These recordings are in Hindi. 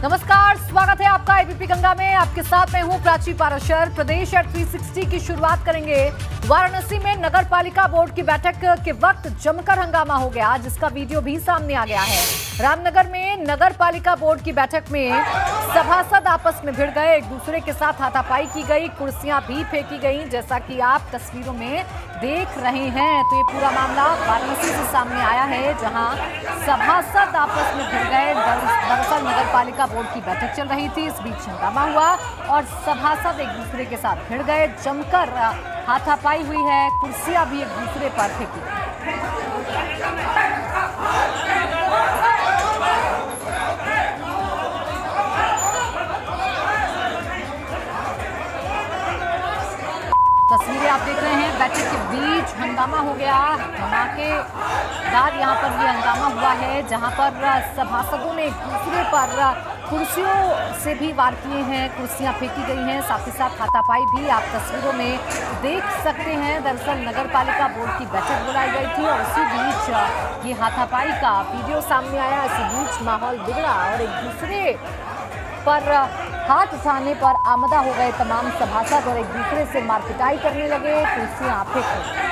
नमस्कार, स्वागत है आपका एबीपी गंगा में। आपके साथ मैं हूं प्राची पाराशर। प्रदेश एट 360 की शुरुआत करेंगे। वाराणसी में नगर पालिका बोर्ड की बैठक के वक्त जमकर हंगामा हो गया, जिसका वीडियो भी सामने आ गया है। रामनगर में नगर पालिका बोर्ड की बैठक में सभासद आपस में भिड़ गए, एक दूसरे के साथ हाथापाई की गई, कुर्सियां भी फेंकी गई, जैसा कि आप तस्वीरों में देख रहे हैं। तो ये पूरा मामला वाराणसी से सामने आया है, जहां सभासद आपस में भिड़ गए। दरअसल नगर पालिका बोर्ड की बैठक चल रही थी, इस बीच हंगामा हुआ और सभासद एक दूसरे के साथ भिड़ गए, जमकर हाथापाई हुई है, कुर्सियां भी एक दूसरे पर फेंकी। तस्वीरें आप देख रहे हैं, बैठक के बीच हंगामा हो गया। धमाकेदार यहाँ पर ये हंगामा हुआ है, जहाँ पर सभासदों ने एक दूसरे पर कुर्सियों से भी वार किए हैं, कुर्सियां फेंकी गई हैं, साथ ही साथ हाथापाई भी आप तस्वीरों में देख सकते हैं। दरअसल नगर पालिका बोर्ड की बैठक बुलाई गई थी और उसी बीच ये हाथापाई का वीडियो सामने आया। इसी बीच माहौल बिगड़ा और एक दूसरे पर हाथ उठाने पर आमदा हो गए तमाम सभासद और एक दूसरे से मारपिटाई करने लगे, कुर्सियां फेंकने।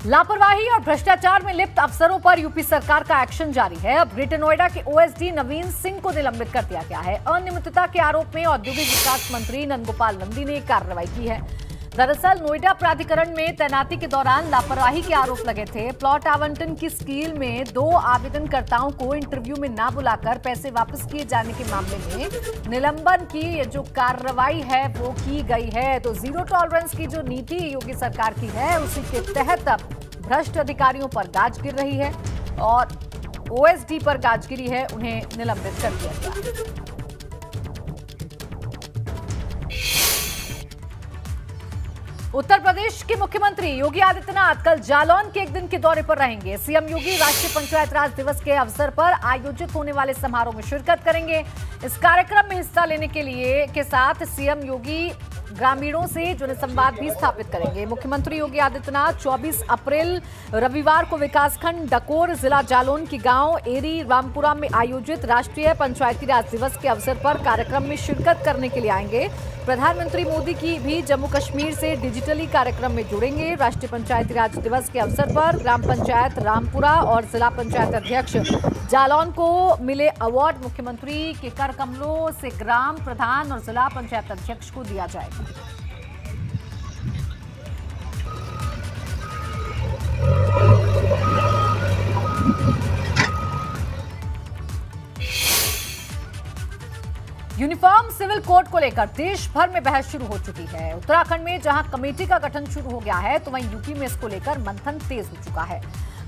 लापरवाही और भ्रष्टाचार में लिप्त अफसरों पर यूपी सरकार का एक्शन जारी है। अब ग्रेटर नोएडा के ओएसडी नवीन सिंह को निलंबित कर दिया गया है। अनियमितता के आरोप में औद्योगिक विकास मंत्री नंदगोपाल नंदी ने कार्रवाई की है। दरअसल नोएडा प्राधिकरण में तैनाती के दौरान लापरवाही के आरोप लगे थे। प्लॉट आवंटन की स्कीम में 2 आवेदनकर्ताओं को इंटरव्यू में ना बुलाकर पैसे वापस किए जाने के मामले में निलंबन की ये जो कार्रवाई है वो की गई है। तो जीरो टॉलरेंस की जो नीति योगी सरकार की है, उसी के तहत अब भ्रष्ट अधिकारियों पर गाज गिर रही है और ओएसडी पर गाज गिरी है, उन्हें निलंबित कर दिया गया। उत्तर प्रदेश के मुख्यमंत्री योगी आदित्यनाथ कल जालौन के एक दिन के दौरे पर रहेंगे। सीएम योगी राष्ट्रीय पंचायत राज दिवस के अवसर पर आयोजित होने वाले समारोह में शिरकत करेंगे। इस कार्यक्रम में हिस्सा लेने के साथ सीएम योगी ग्रामीणों से जनसंवाद भी स्थापित करेंगे। मुख्यमंत्री योगी आदित्यनाथ 24 अप्रैल रविवार को विकासखंड डकोर, जिला जालौन के गांव एरी रामपुरा में आयोजित राष्ट्रीय पंचायती राज दिवस के अवसर पर कार्यक्रम में शिरकत करने के लिए आएंगे। प्रधानमंत्री मोदी की भी जम्मू कश्मीर से डिजिटली कार्यक्रम में जुड़ेंगे। राष्ट्रीय पंचायती राज दिवस के अवसर पर ग्राम पंचायत रामपुरा और जिला पंचायत अध्यक्ष जालौन को मिले अवार्ड मुख्यमंत्री के कर कमलों से ग्राम प्रधान और जिला पंचायत अध्यक्ष को दिया जाएगा। यूनिफॉर्म सिविल कोड को लेकर देश भर में बहस शुरू हो चुकी है। उत्तराखंड में जहां कमेटी का गठन शुरू हो गया है, तो वहीं यूपी में इसको लेकर मंथन तेज हो चुका है।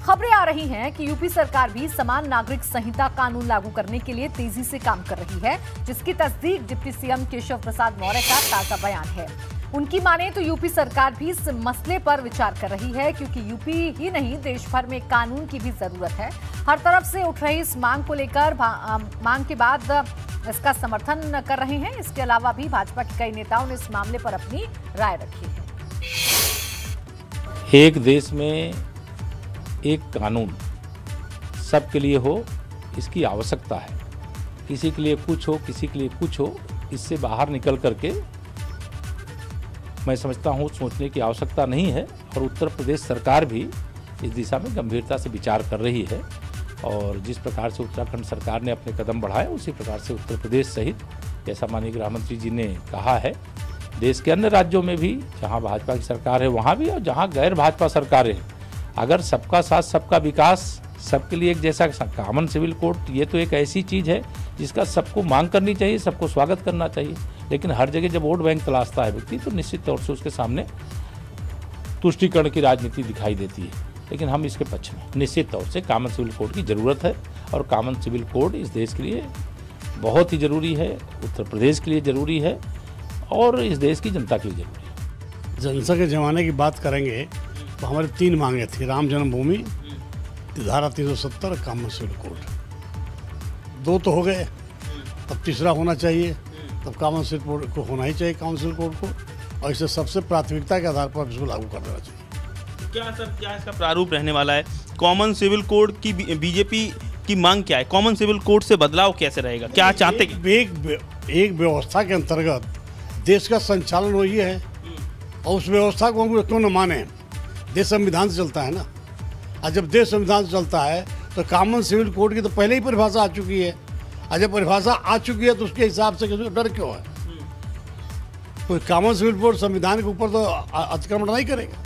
खबरें आ रही हैं कि यूपी सरकार भी समान नागरिक संहिता कानून लागू करने के लिए तेजी से काम कर रही है, जिसकी तस्दीक डिप्टी सीएम केशव प्रसाद मौर्य का ताजा बयान है। उनकी माने तो यूपी सरकार भी इस मसले पर विचार कर रही है, क्योंकि यूपी ही नहीं देश भर में कानून की भी जरूरत है। हर तरफ से उठ रही इस मांग को लेकर मांग के बाद इसका समर्थन कर रहे हैं। इसके अलावा भी भाजपा के कई नेताओं ने इस मामले पर अपनी राय रखी है। एक देश में एक कानून सबके लिए हो, इसकी आवश्यकता है। किसी के लिए कुछ हो, किसी के लिए कुछ हो, इससे बाहर निकल करके मैं समझता हूँ सोचने की आवश्यकता नहीं है। और उत्तर प्रदेश सरकार भी इस दिशा में गंभीरता से विचार कर रही है और जिस प्रकार से उत्तराखंड सरकार ने अपने कदम बढ़ाए, उसी प्रकार से उत्तर प्रदेश सहित, जैसा माननीय गृह मंत्री जी ने कहा है, देश के अन्य राज्यों में भी जहाँ भाजपा की सरकार है वहाँ भी, और जहाँ गैर भाजपा सरकारें हैं, अगर सबका साथ सबका विकास, सबके लिए एक जैसा कॉमन सिविल कोड, ये तो एक ऐसी चीज़ है जिसका सबको मांग करनी चाहिए, सबको स्वागत करना चाहिए। लेकिन हर जगह जब वोट बैंक तलाशता है व्यक्ति, तो निश्चित तौर से उसके सामने तुष्टीकरण की राजनीति दिखाई देती है। लेकिन हम इसके पक्ष में, निश्चित तौर से कॉमन सिविल कोड की ज़रूरत है और कॉमन सिविल कोड इस देश के लिए बहुत ही ज़रूरी है, उत्तर प्रदेश के लिए ज़रूरी है और इस देश की जनता के लिए ज़रूरी है। जनता के ज़माने की बात करेंगे तो हमारी 3 मांगे थी: राम जन्मभूमि, धारा 370, कॉमन सिविल कोड। दो तो हो गए, तब तीसरा होना चाहिए, तब कॉमन सिविल कोड को होना ही चाहिए, काउंसिल कोड को, और इसे सबसे प्राथमिकता के आधार पर इसको लागू कर देना चाहिए। क्या सर, क्या इसका प्रारूप रहने वाला है? कॉमन सिविल कोड की बीजेपी की मांग क्या है? कॉमन सिविल कोड से बदलाव कैसे रहेगा? क्या चाहते हैं? एक व्यवस्था के अंतर्गत देश का संचालन वही है, और उस व्यवस्था को हम क्यों न माने? देश संविधान से चलता है ना, और जब देश संविधान से चलता है तो कॉमन सिविल कोड की तो पहले ही परिभाषा आ चुकी है, और जब परिभाषा आ चुकी है तो उसके हिसाब से डर क्यों है? कोई कॉमन सिविल कोड संविधान के ऊपर तो अतिक्रमण नहीं करेगा।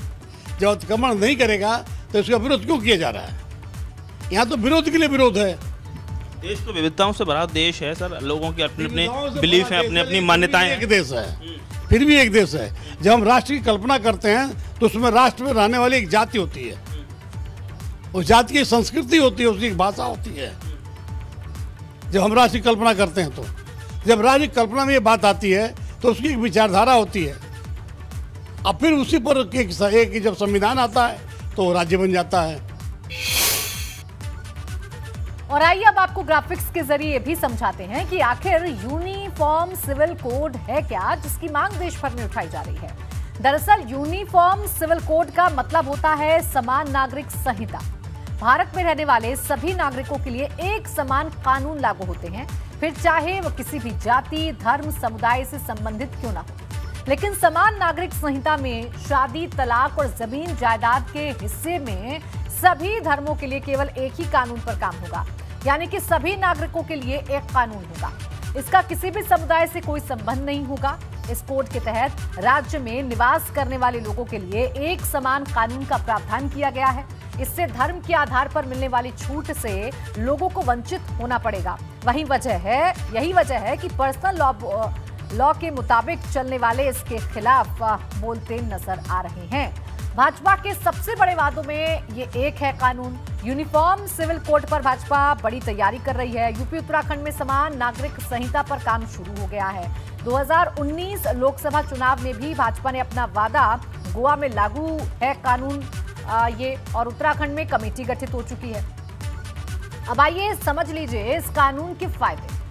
जब अतिक्रमण नहीं करेगा तो इसका विरोध क्यों किया जा रहा है? यहाँ तो विरोध के लिए विरोध है। देश तो विविधताओं से भरा देश है सर, लोगों के अपने अपने बिलीफ है, अपने अपनी मान्यताएं हैं। एक देश है, फिर भी एक देश है। जब हम राष्ट्र की कल्पना करते हैं तो उसमें राष्ट्र में रहने वाली एक जाति होती है, उस जाति की संस्कृति होती है, उसकी एक भाषा होती है। जब हम राष्ट्र की कल्पना करते हैं तो जब राज्य की कल्पना में ये बात आती है तो उसकी एक विचारधारा होती है, अब फिर उसी पर एक जब संविधान आता है तो राज्य बन जाता है। और आइए अब आपको ग्राफिक्स के जरिए भी समझाते हैं कि आखिर यूनिफॉर्म सिविल कोड है क्या, जिसकी मांग देश भर में उठाई जा रही है। दरअसल यूनिफॉर्म सिविल कोड का मतलब होता है समान नागरिक संहिता। भारत में रहने वाले सभी नागरिकों के लिए एक समान कानून लागू होते हैं, फिर चाहे वो किसी भी जाति, धर्म, समुदाय से संबंधित क्यों ना हो। लेकिन समान नागरिक संहिता में शादी, तलाक और जमीन जायदाद के हिस्से में सभी धर्मों के लिए केवल एक ही कानून पर काम होगा, यानी कि सभी नागरिकों के लिए एक कानून होगा। इसका किसी भी समुदाय से कोई संबंध नहीं होगा। इस कोड के तहत राज्य में निवास करने वाले लोगों के लिए एक समान कानून का प्रावधान किया गया है। इससे धर्म के आधार पर मिलने वाली छूट से लोगों को वंचित होना पड़ेगा। यही वजह है कि पर्सनल लॉ के मुताबिक चलने वाले इसके खिलाफ बोलते नजर आ रहे हैं। भाजपा के सबसे बड़े वादों में ये एक है कानून। यूनिफॉर्म सिविल कोड पर भाजपा बड़ी तैयारी कर रही है। यूपी उत्तराखंड में समान नागरिक संहिता पर काम शुरू हो गया है। 2019 लोकसभा चुनाव में भी भाजपा ने अपना वादा, गोवा में लागू है कानून ये, और उत्तराखंड में कमेटी गठित हो चुकी है। अब आइए समझ लीजिए इस कानून के फायदे।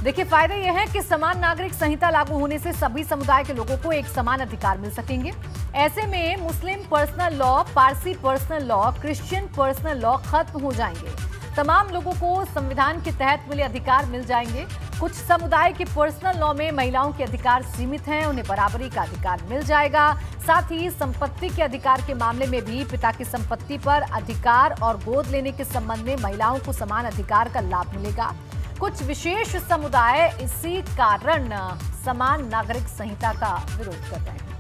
देखिए, फायदे यह है कि समान नागरिक संहिता लागू होने से सभी समुदाय के लोगों को एक समान अधिकार मिल सकेंगे। ऐसे में Muslim personal law, Parsi personal law, Christian personal law खत्म हो जाएंगे। तमाम लोगों को संविधान के तहत मिले अधिकार मिल जाएंगे। कुछ समुदाय के पर्सनल लॉ में महिलाओं के अधिकार सीमित हैं, उन्हें बराबरी का अधिकार मिल जाएगा। साथ ही संपत्ति के अधिकार के मामले में भी पिता की संपत्ति पर अधिकार और गोद लेने के संबंध में महिलाओं को समान अधिकार का लाभ मिलेगा। कुछ विशेष समुदाय इसी कारण समान नागरिक संहिता का विरोध कर रहे हैं।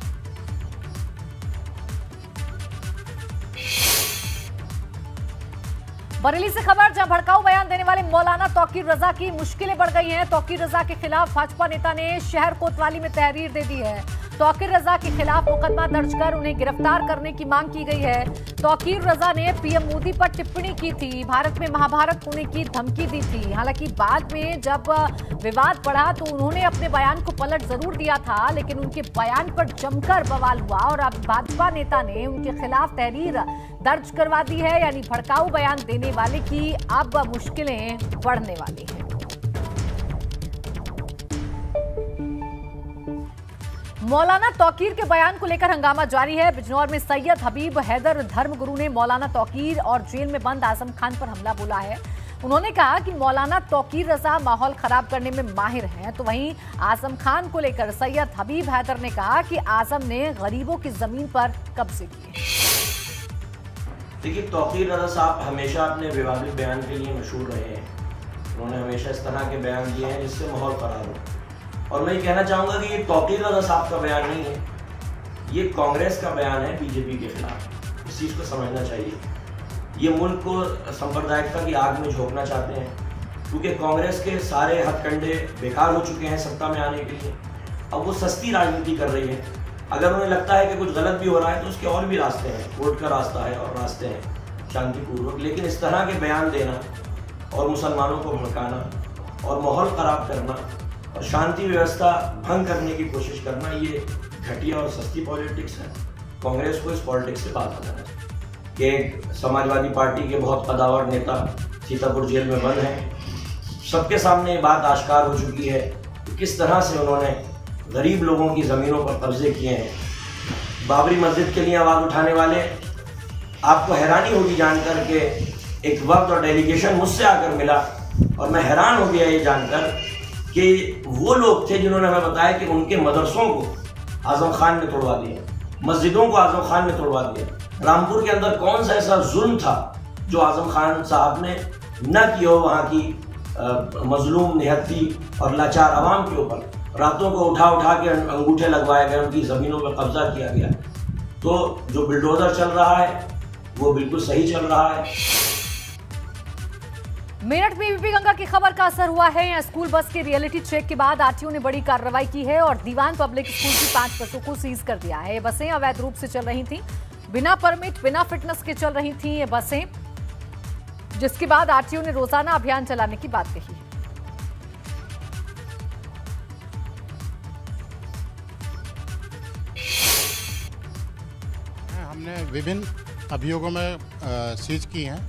बरेली से खबर, जहां भड़काऊ बयान देने वाले मौलाना तौकीर रजा की मुश्किलें बढ़ गई हैं। तौकीर रजा के खिलाफ भाजपा नेता ने शहर कोतवाली में तहरीर दे दी है। तौकीर रजा के खिलाफ मुकदमा दर्ज कर उन्हें गिरफ्तार करने की मांग की गई है। तौकीर रजा ने पीएम मोदी पर टिप्पणी की थी, भारत में महाभारत होने की धमकी दी थी। हालांकि बाद में जब विवाद बढ़ा तो उन्होंने अपने बयान को पलट जरूर दिया था, लेकिन उनके बयान पर जमकर बवाल हुआ और अब भाजपा नेता ने उनके खिलाफ तहरीर दर्ज करवा दी है। यानी भड़काऊ बयान देने वाले की अब मुश्किलें बढ़ने वाली हैं। मौलाना तौकीर के बयान को लेकर हंगामा जारी है। बिजनौर में सैयद हबीब हैदर धर्मगुरु ने मौलाना तौकीर और जेल में बंद आजम खान पर हमला बोला है। उन्होंने कहा कि मौलाना तौकीर रजा माहौल खराब करने में माहिर हैं, तो वहीं आजम खान को लेकर सैयद हबीब हैदर ने कहा कि आजम ने गरीबों की जमीन पर कब्जे किए। देखिए, तौकीर रजा साहब हमेशा अपने विवादित बयान के लिए मशहूर रहे हैं। उन्होंने हमेशा इस तरह के बयान दिए हैं जिससे माहौल खराब हो। और मैं ये कहना चाहूँगा कि ये तौकीर रजा साहब का बयान नहीं है, ये कांग्रेस का बयान है बीजेपी के खिलाफ। इस चीज़ को समझना चाहिए। ये मुल्क को सांप्रदायिकता की आग में झोंकना चाहते हैं, क्योंकि कांग्रेस के सारे हथकंडे बेकार हो चुके हैं सत्ता में आने के लिए। अब वो सस्ती राजनीति कर रही है। अगर उन्हें लगता है कि कुछ गलत भी हो रहा है तो उसके और भी रास्ते हैं, कोर्ट का रास्ता है और रास्ते हैं शांतिपूर्वक। लेकिन इस तरह के बयान देना और मुसलमानों को भड़काना और माहौल ख़राब करना और शांति व्यवस्था भंग करने की कोशिश करना, ये घटिया और सस्ती पॉलिटिक्स है। कांग्रेस को इस पॉलिटिक्स से बात करना चाहिए कि समाजवादी पार्टी के बहुत कदावर नेता सीतापुर जेल में बंद हैं सबके सामने ये बात आश्कार हो चुकी है कि किस तरह से उन्होंने गरीब लोगों की ज़मीनों पर कब्जे किए हैं। बाबरी मस्जिद के लिए आवाज़ उठाने वाले, आपको हैरानी होगी जानकर के एक वक्त और डेलीगेशन मुझसे आकर मिला और मैं हैरान हो गया ये जानकर कि वो लोग थे जिन्होंने हमें बताया कि उनके मदरसों को आज़म खान ने तोड़वा दिया, मस्जिदों को आज़म खान ने तोड़वा दिया। रामपुर के अंदर कौन सा ऐसा जुल्म था जो आज़म खान साहब ने न किया हो वहाँ की मजलूम निहत्ती और लाचार आवाम के ऊपर। रातों को उठा उठा के अंगूठे लगवाए गए, उनकी ज़मीनों पर कब्जा किया गया। तो जो बुलडोजर चल रहा है वो बिल्कुल सही चल रहा है। मेरठ में बीबी गंगा की खबर का असर हुआ है। यहाँ स्कूल बस के रियलिटी चेक के बाद आरटीओ ने बड़ी कार्रवाई की है और दीवान पब्लिक स्कूल की 5 बसों को सीज कर दिया है। ये बसें अवैध रूप से चल रही थीं, बिना परमिट, बिना फिटनेस के चल रही थीं ये बसें, जिसके बाद आरटीओ ने रोजाना अभियान चलाने की बात कही है। हमने विभिन्न अभियोगों में सीज की हैं,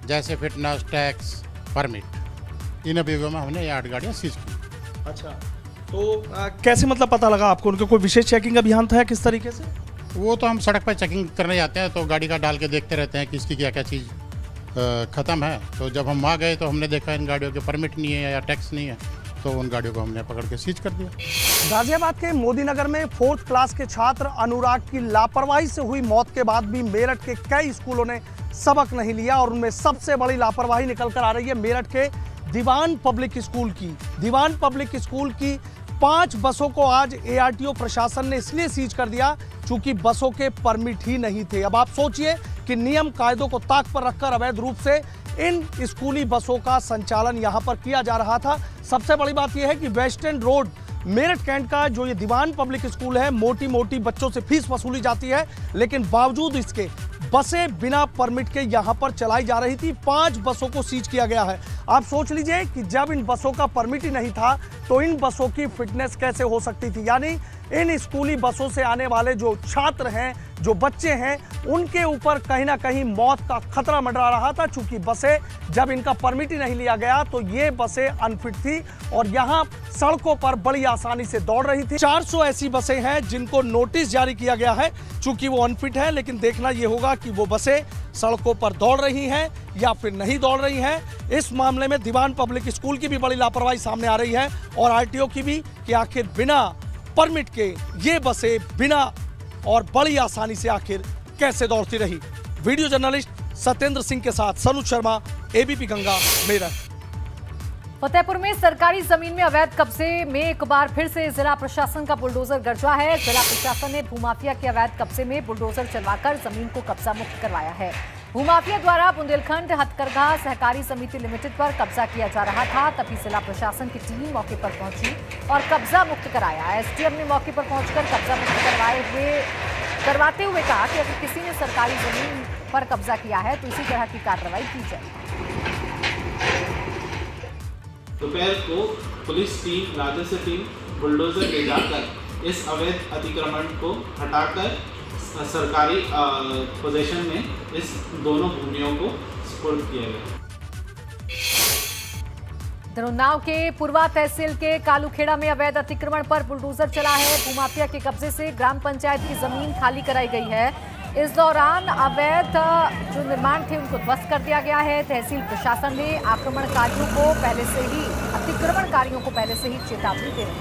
जैसे फिटनेस, टैक्स, परमिट। इन अभियोगों में हमने ये 8 गाड़ियाँ सीज की। अच्छा, तो कैसे मतलब पता लगा आपको? उनका कोई विशेष चेकिंग अभियान था या किस तरीके से? वो तो हम सड़क पर चेकिंग करने जाते हैं तो गाड़ी का डाल के देखते रहते हैं कि इसकी क्या क्या चीज़ ख़त्म है। तो जब हम वहाँ गए तो हमने देखा इन गाड़ियों के परमिट नहीं है या टैक्स नहीं है, तो उन गाड़ियों को हमने पकड़ के सीज कर दिया। गाजियाबाद के मोदीनगर में 4th क्लास के छात्र अनुराग की लापरवाही से हुई मौत के बाद भी मेरठ के कई स्कूलों ने सबक नहीं लिया और उनमें सबसे बड़ी लापरवाही निकल कर आ रही है मेरठ के दीवान पब्लिक स्कूल की। दीवान पब्लिक स्कूल की 5 बसों को आज एआरटीओ प्रशासन ने इसलिए सीज कर दिया क्योंकि बसों के परमिट ही नहीं थे। अब आप सोचिए कि नियम कायदों को ताक पर रखकर अवैध रूप से इन स्कूली बसों का संचालन यहां पर किया जा रहा था। सबसे बड़ी बात यह है कि वेस्टर्न रोड मेरठ कैंट का जो ये दीवान पब्लिक स्कूल है, मोटी मोटी बच्चों से फीस वसूली जाती है, लेकिन बावजूद इसके बसें बिना परमिट के यहां पर चलाई जा रही थी। 5 बसों को सीज किया गया है। आप सोच लीजिए कि जब इन बसों का परमिट ही नहीं था तो इन बसों की फिटनेस कैसे हो सकती थी। यानी इन स्कूली बसों से आने वाले जो छात्र हैं, जो बच्चे हैं, उनके ऊपर कहीं ना कहीं मौत का खतरा मंडरा रहा था। चूंकि बसें जब इनका परमिट ही नहीं लिया गया तो ये बसें अनफिट थी और यहाँ सड़कों पर बड़ी आसानी से दौड़ रही थी। 400 ऐसी बसें हैं जिनको नोटिस जारी किया गया है चूंकि वो अनफिट है, लेकिन देखना ये होगा कि वो बसें सड़कों पर दौड़ रही हैं या फिर नहीं दौड़ रही हैं। इस मामले में दीवान पब्लिक स्कूल की भी बड़ी लापरवाही सामने आ रही है और आरटीओ की भी कि आखिर बिना परमिट के ये बसें बिना और बड़ी आसानी से आखिर कैसे दौड़ती रही। वीडियो जर्नलिस्ट सत्येंद्र सिंह के साथ सनुज शर्मा, एबीपी गंगा, मेरठ। फतेहपुर में सरकारी जमीन में अवैध कब्जे में एक बार फिर से जिला प्रशासन का बुलडोजर गरजा है। जिला प्रशासन ने भूमाफिया के अवैध कब्जे में बुलडोजर चलवाकर जमीन को कब्जा मुक्त करवाया है। भूमाफिया द्वारा बुंदेलखंड हथकरघा सहकारी समिति लिमिटेड पर कब्जा किया जा रहा था, तभी जिला प्रशासन की टीम मौके पर पहुंची और कब्जा मुक्त कराया। एसडीएम ने मौके पर पहुंचकर कब्जा मुक्त करवाते हुए कहा कि अगर किसी ने सरकारी जमीन पर कब्जा किया है तो इसी तरह की कार्रवाई की जाए। दोपहर को पुलिस टीम, राजस्व टीम बुलडोजर ले जाकर इस अवैध अतिक्रमण को हटाकर सरकारी पोजीशन में इस दोनों भूमियों को सुपुर्द किया गया। उन्नाव के पूर्वा तहसील के कालूखेड़ा में अवैध अतिक्रमण पर बुलडोजर चला है। भूमाफिया के कब्जे से ग्राम पंचायत की जमीन खाली कराई गई है। इस दौरान अवैध जो निर्माण थे उनको ध्वस्त कर दिया गया है। तहसील प्रशासन ने आक्रमणकारियों को पहले से ही अतिक्रमणकारियों को पहले से ही चेतावनी दे दी।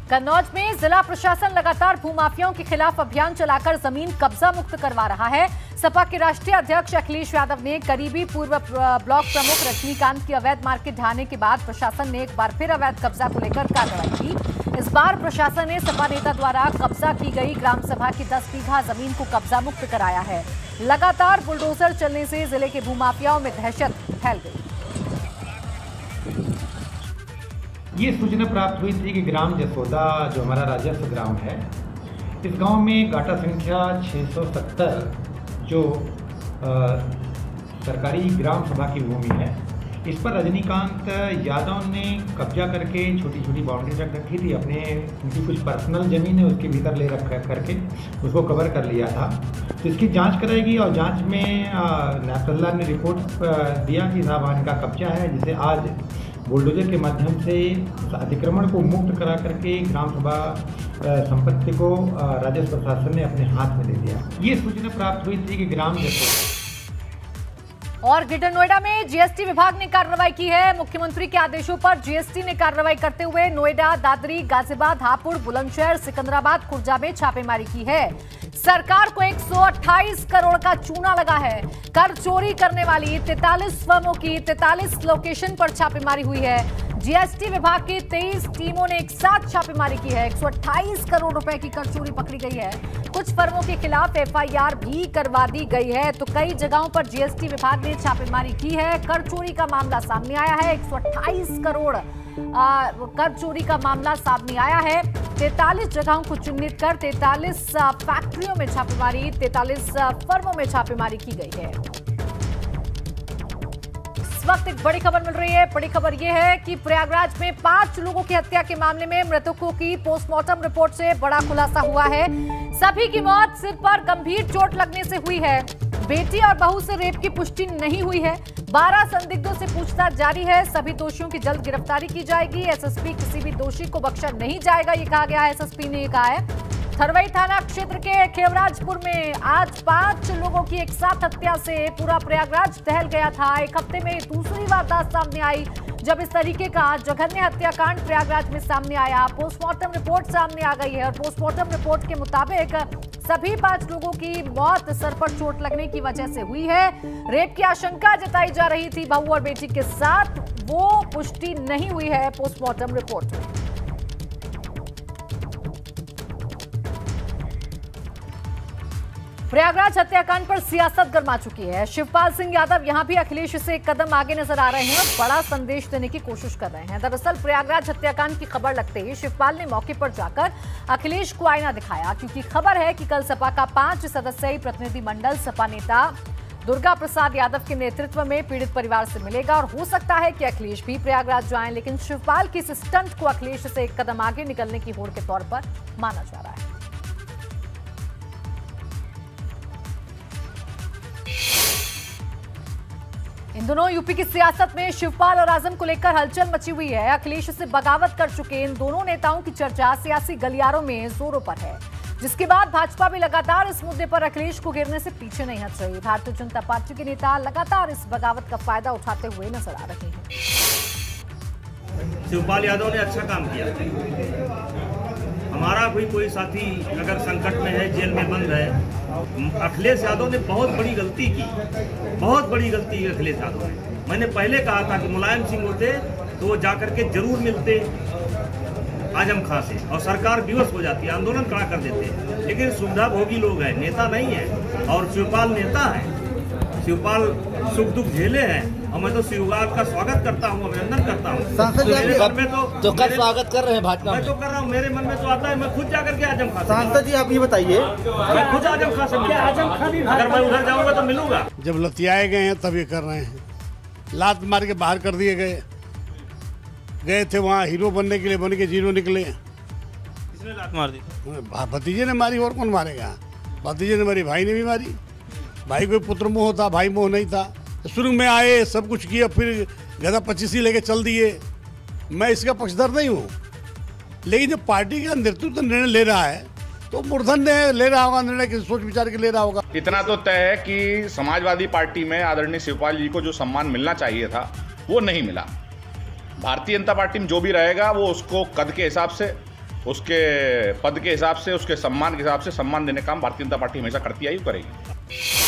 कन्नौज में जिला प्रशासन लगातार भूमाफियाओं के खिलाफ अभियान चलाकर जमीन कब्जा मुक्त करवा रहा है। सपा के राष्ट्रीय अध्यक्ष अखिलेश यादव ने करीबी पूर्व ब्लॉक प्रमुख रजनीकांत की अवैध मार्केट ढहाने के बाद प्रशासन ने एक बार फिर अवैध कब्जा को लेकर कार्रवाई की। इस बार प्रशासन ने सपा नेता द्वारा कब्जा की गई ग्राम सभा की 10 बीघा जमीन को कब्जा मुक्त कराया है। लगातार बुलडोजर चलने से जिले के भूमाफियाओं में दहशत फैल गई। ये सूचना प्राप्त हुई थी कि ग्राम जसोदा जो हमारा राजस्व ग्राम है, इस गांव में गाटा संख्या 670 जो सरकारी ग्राम सभा की भूमि है, इस पर रजनीकांत यादव ने कब्जा करके छोटी छोटी बाउंड्री रख रखी थी, अपने उनकी कुछ पर्सनल ज़मीन है उसके भीतर ले रख करके उसको कवर कर लिया था। तो इसकी जांच कराएगी और जांच में नाफतुल्लाह ने रिपोर्ट दिया कि साहब इनका कब्जा है, जिसे आज बुलडोजर के माध्यम से अतिक्रमण को मुक्त करा करके ग्राम सभा संपत्ति को राजस्व प्रशासन ने अपने हाथ में ले लिया। ये सूचना प्राप्त हुई थी कि ग्राम जसोदा और ग्रेटर नोएडा में जीएसटी विभाग ने कार्रवाई की है। मुख्यमंत्री के आदेशों पर जीएसटी ने कार्रवाई करते हुए नोएडा, दादरी, गाजियाबाद, हापुड़, बुलंदशहर, सिकंदराबाद, खुर्जा में छापेमारी की है। सरकार को 128 करोड़ का चूना लगा है। कर चोरी करने वाली 43 फर्मों की 43 लोकेशन पर छापेमारी हुई है। जीएसटी विभाग की 23 टीमों ने एक साथ छापेमारी की है। 128 करोड़ रुपए की कर चोरी पकड़ी गई है। कुछ फर्मों के खिलाफ एफआईआर भी करवा दी गई है। तो कई जगहों पर जीएसटी विभाग ने छापेमारी की है। कर चोरी का मामला सामने आया है। 128 करोड़ कर चोरी का मामला सामने आया है। 43 जगहों को चिन्हित कर 43 फैक्ट्रियों में छापेमारी, 43 फर्मों में छापेमारी की गई है। इस वक्त एक बड़ी खबर मिल रही है। बड़ी खबर यह है कि प्रयागराज में 5 लोगों की हत्या के मामले में मृतकों की पोस्टमार्टम रिपोर्ट से बड़ा खुलासा हुआ है। सभी की मौत सिर पर गंभीर चोट लगने से हुई है। बेटी और बहू से रेप की पुष्टि नहीं हुई है। 12 संदिग्धों से पूछताछ जारी है। सभी दोषियों की जल्द गिरफ्तारी की जाएगी। एसएसपी किसी भी दोषी को बख्शा नहीं जाएगा, ये कहा गया है। एसएसपी ने कहा है। थरवई थाना क्षेत्र के खेवराजपुर में आज 5 लोगों की एक साथ हत्या से पूरा प्रयागराज दहल गया था। एक हफ्ते में दूसरी वारदात सामने आई जब इस तरीके का जघन्य हत्याकांड प्रयागराज में सामने आया। पोस्टमार्टम रिपोर्ट सामने आ गई है और पोस्टमार्टम रिपोर्ट के मुताबिक सभी 5 लोगों की मौत सर पर चोट लगने की वजह से हुई है। रेप की आशंका जताई जा रही थी बहू और बेटी के साथ, वो पुष्टि नहीं हुई है पोस्टमार्टम रिपोर्ट में। प्रयागराज हत्याकांड पर सियासत गर्मा चुकी है। शिवपाल सिंह यादव यहां भी अखिलेश से एक कदम आगे नजर आ रहे हैं और बड़ा संदेश देने की कोशिश कर रहे हैं। दरअसल प्रयागराज हत्याकांड की खबर लगते ही शिवपाल ने मौके पर जाकर अखिलेश को आईना दिखाया, क्योंकि खबर है कि कल सपा का 5 सदस्यीय प्रतिनिधिमंडल सपा नेता दुर्गा प्रसाद यादव के नेतृत्व में पीड़ित परिवार से मिलेगा और हो सकता है कि अखिलेश भी प्रयागराज जाएं। लेकिन शिवपाल की इस स्टंट को अखिलेश से एक कदम आगे निकलने की होड़ के तौर पर माना जा रहा है। इन दोनों यूपी की सियासत में शिवपाल और आजम को लेकर हलचल मची हुई है। अखिलेश से बगावत कर चुके इन दोनों नेताओं की चर्चा सियासी गलियारों में जोरों पर है, जिसके बाद भाजपा भी लगातार इस मुद्दे पर अखिलेश को घेरने से पीछे नहीं हट रही। भारतीय जनता पार्टी के नेता लगातार इस बगावत का फायदा उठाते हुए नजर आ रहे हैं। शिवपाल यादव ने अच्छा काम किया। हमारा भी कोई साथी अगर संकट में है, जेल में बंद है, अखिलेश यादव ने बहुत बड़ी गलती की, बहुत बड़ी गलती की अखिलेश यादव ने। मैंने पहले कहा था कि मुलायम सिंह होते तो वो जाकर के जरूर मिलते आजम खां से और सरकार विवश हो जाती, आंदोलन खड़ा कर देते। लेकिन सुविधा भोगी लोग हैं, नेता नहीं है। और शिवपाल नेता है, शिवपाल सुख दुख झेले हैं और मैं तो शिवपाल का स्वागत करता हूँ, अभिनंदन करता हूँ। मेरे घर में तो कब स्वागत कर रहे हैं भाजपा? मैं तो कर रहा हूँ, मेरे मन में तो आता है मैं खुद जाकर के आजम खां। सांसद जी आप ये बताइए, मैं खुद आजम खां से मिलूंगा। अगर मैं उधर जाऊंगा तो मिलूंगा। जब लतियाए गए हैं तब ये कर रहे हैं। लात मार के बाहर कर दिए गए थे वहाँ हीरो बनने के लिए, बन के जीरो निकले। किसने लात मार दी? भतीजे ने मारी, और कौन मारेगा? भतीजे ने मारी, भाई ने भी मारी। भाई कोई पुत्र मोह होता, भाई मोह नहीं था। शुरू में आए, सब कुछ किया, फिर गधा 25 ही लेके चल दिए। मैं इसका पक्षधर नहीं हूँ, लेकिन जब पार्टी का नेतृत्व निर्णय ले रहा है तो मूर्धन ने ले रहा होगा निर्णय, किसी सोच विचार के ले रहा होगा। इतना तो तय है कि समाजवादी पार्टी में आदरणीय शिवपाल जी को जो सम्मान मिलना चाहिए था वो नहीं मिला। भारतीय जनता पार्टी में जो भी रहेगा वो उसको कद के हिसाब से, उसके पद के हिसाब से, उसके सम्मान के हिसाब से सम्मान देने का काम भारतीय जनता पार्टी हमेशा करती आई, करेगी।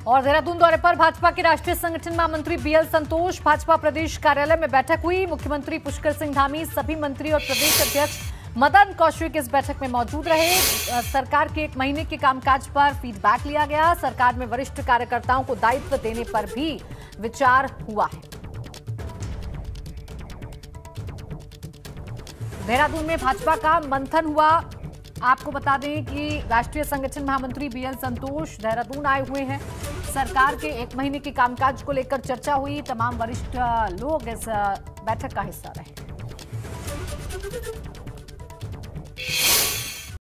और देहरादून दौरे पर भाजपा के राष्ट्रीय संगठन महामंत्री बीएल संतोष, भाजपा प्रदेश कार्यालय में बैठक हुई। मुख्यमंत्री पुष्कर सिंह धामी, सभी मंत्री और प्रदेश अध्यक्ष मदन कौशिक इस बैठक में मौजूद रहे। सरकार के 1 महीने के कामकाज पर फीडबैक लिया गया। सरकार में वरिष्ठ कार्यकर्ताओं को दायित्व देने पर भी विचार हुआ है। देहरादून में भाजपा का मंथन हुआ। आपको बता दें कि राष्ट्रीय संगठन महामंत्री बीएल संतोष देहरादून आए हुए हैं। सरकार के 1 महीने के कामकाज को लेकर चर्चा हुई। तमाम वरिष्ठ लोग इस बैठक का हिस्सा रहे।